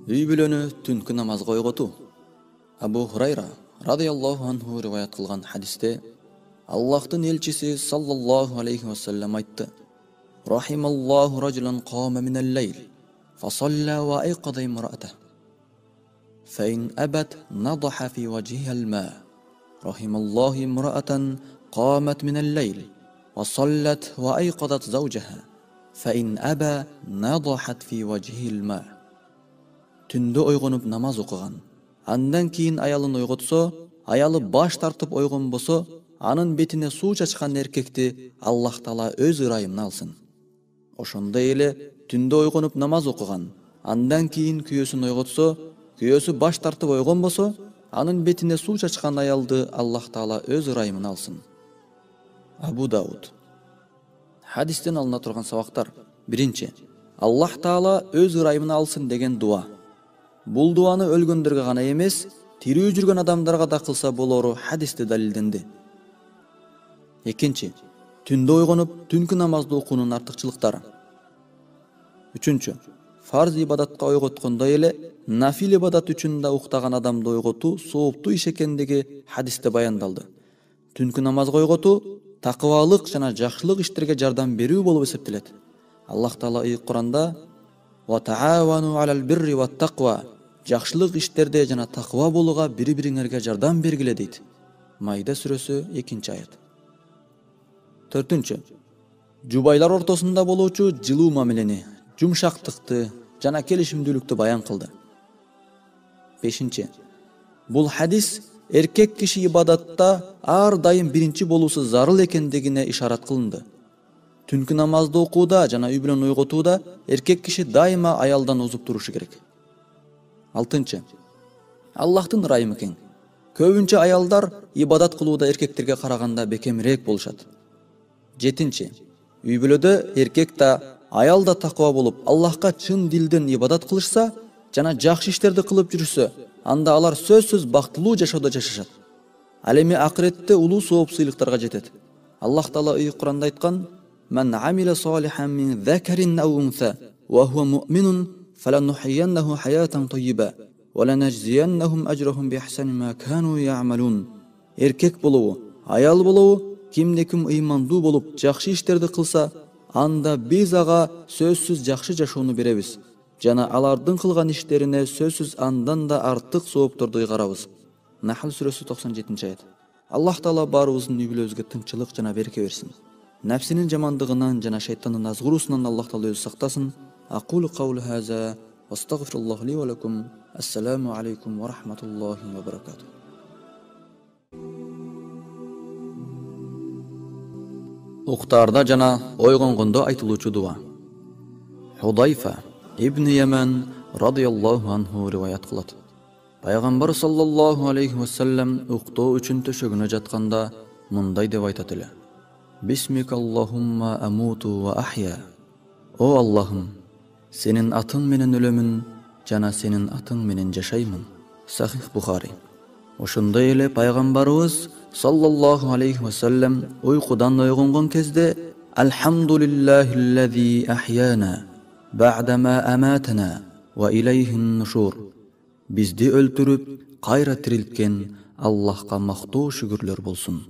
Үй бүлөнү түнкү намазга ойготуу. Абу Хурайра радыйаллаху анху риваят кылган хадисте Аллахтын элчиси саллаллаху алейхи вассалам айтты: Рахималлаху раджулан қама минал лейл, фасалла ва айқада имраата. Фаин абат надаха фи ваджиха алма. Рахималлаху имраатан قامت من الليل وصلت وأيقظت زوجها فإن أبى نضحت في وجهه الماء. Түндө ойгонуп намаз окуган, андан кийин аялын ойготсо, аялы баш тартып ойгон болсо, анын бетине суу чачкан эркекти Аллах Таала өз ырайымына алсын. Ошондой эле түндө ойгонуп намаз окуган, андан кийин күйөөсүн ойготсо, күйөөсү баш тартып ойгон болсо, анын бетине суу чачкан аялды Аллах Таала өз ырайымына алсын. Абу Дауд. Хадистен алына турган сабактар. Биринчи, Аллах Таала өз ырайымына алсын деген дуа. Бул дуаны өлгөндөргө гана эмес, тирүү жүргөн адамдарга да кылса болору хадисте далилденди. Экинчи, түндө ойгонуп түнкү намазды окуунун артыкчылыктары. Үчүнчү, фарз ибадатка ойготкондой эле нафил ибадат үчүн да уктаган адамды ойготуу сооптуу иш экендиги хадисте баяндалды. Түнкү намазга ойготуу такыбалык жана жакшылык иштерге жардам берүү болуп эсептелет. Аллах Таала Куранда «Ва таавану алал бирри ва тақва» жакшылык иштерде жана таква болууга бири-бириңерге жардам бергиле дейт. Майда сүрөсү 2-аят. Төртүнчү, жубайлар ортосунда болуучу жылуу мамилени, жумшактыкты жана келишимдүүлүктү баян кылды. Бешинчи, бул хадис эркек киши ибадатта ар дайым биринчи болуусу зарыл экендигине ишарат кылынды. Түнкү намазды окууда жана үй бүлөнү ойготууда эркек киши дайыма аялдан озуп турушу керек. Алтынчы, Аллахтын ырайымы кең. Көбүнчө аялдар ибадат кылууда эркектерге караганда бекемирээк болушат. Жетинчи, үй бүлөдө эркек да аял да таква болуп, Аллахка чын дилден ибадат кылышса жана жакшы иштерди кылып жүрүшсө, анда алар сөзсүз бактылуу жашоодо жашашат. Ал эми акыретте улуу сооп сыйлыктарга жетет. Аллах Таала Куранда айткан: "Ман амила салихан мин закарин ау унса ва хуа муъминун фаланухйяннаху хаятан таййиба ва ланажзияннахум ажрахум бихсани ма кану яъмалун." Эркек болобу, аял болобу, кимде-ким ыймандуу болуп жакшы иштерди кылса, анда биз ага сөзсүз жакшы жашоону беребиз. Жана алардын кылган иштерине сөзсүз андан да артык соопторду ыйгарабыз. Нахл сүрөсү 97-аят. Аллах Таала баарыбыздын үй бүлөбүзгө тынчылык жана береке берсин. Нәфсинин жамандыгынан жана шайтандын азгыруусунан Аллах Таала өзү сактасын. Aqulu qawli hadha wa astaghfirullah li wa lakum. Assalamu alaykum wa rahmatullahi wa barakatuh. Уктарда жана ойгонгондо айтылуучу дуа. Худайфа ибн Яман радыйаллаху анху риваят кылат. Пайгамбар саллаллаху алейхи вассалам уктоо үчүн төшөгүнө жатканда мындай деп айтат эле: Бисмика Аллахумма амуту ва ахя. О Аллахым, сенин атың менен өлөмүн жана сенин атың менен жашаймын. Сахих Бухари. Ошондой эле пайгамбарыбыз саллаллаху алейхи вассалам уйкудан ойгонгон кезде Алхамдулиллахиллази ахяна ба'дама аматана ва илейхин нушур. Бизди өлтүрүп, кайра тирилткен Аллахка мактоо шүгүрлөр болсун.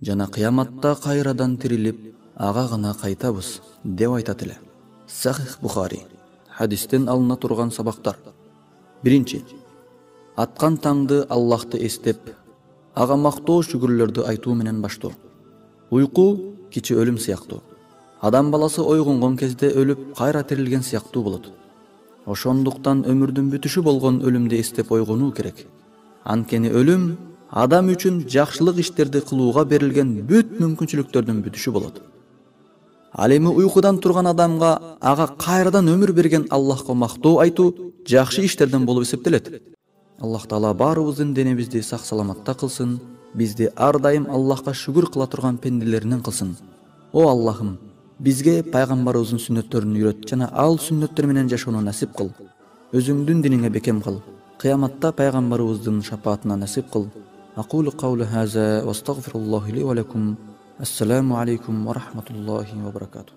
Жана кыяматта кайрадан тирилип, ага гана кайтабыз деп айтат эле. Сахих Бухари. Хадистен алына турган сабактар. Биринчи, аткан таңды Аллахты эстеп, ага мактоо шүгүрлөрдү айтуу менен баштоо. Уйку кичи өлүм сыяктуу. Адам баласы ойгонгон кезде өлүп, кайра тирилген сыяктуу болот. Ошондуктан өмүрдүн бүтүшү болгон өлүмдү эстеп ойгонуу керек. Анткени өлүм адам үчүн жакшылык иштерди кылууга берилген бүт мүмкүнчүлүктөрдүн бүтүшү болот. Ал эми уйкудан турган адамга ага кайрадан өмүр берген Аллахка мактоо айтуу жакшы иштерден болуп эсептелет. Аллах Таала баарыбыздын денебизди сак саламатта кылсын, бизди ар дайым Аллахка шүгүр кыла турган пенделеринен кылсын. О Аллахым, бизге пайгамбарыбыздын сүннөттөрүн үйрөт жана ал сүннөттөр менен жашоону насип кыл. Өзүңдүн диниңе бекем кыл. Кыяматта пайгамбарыбыздын шафаатына насип кыл. Aqulu qawli hadha wa astaghfirullah li wa lakum. Assalamu alaykum wa rahmatullahi wa barakatuh.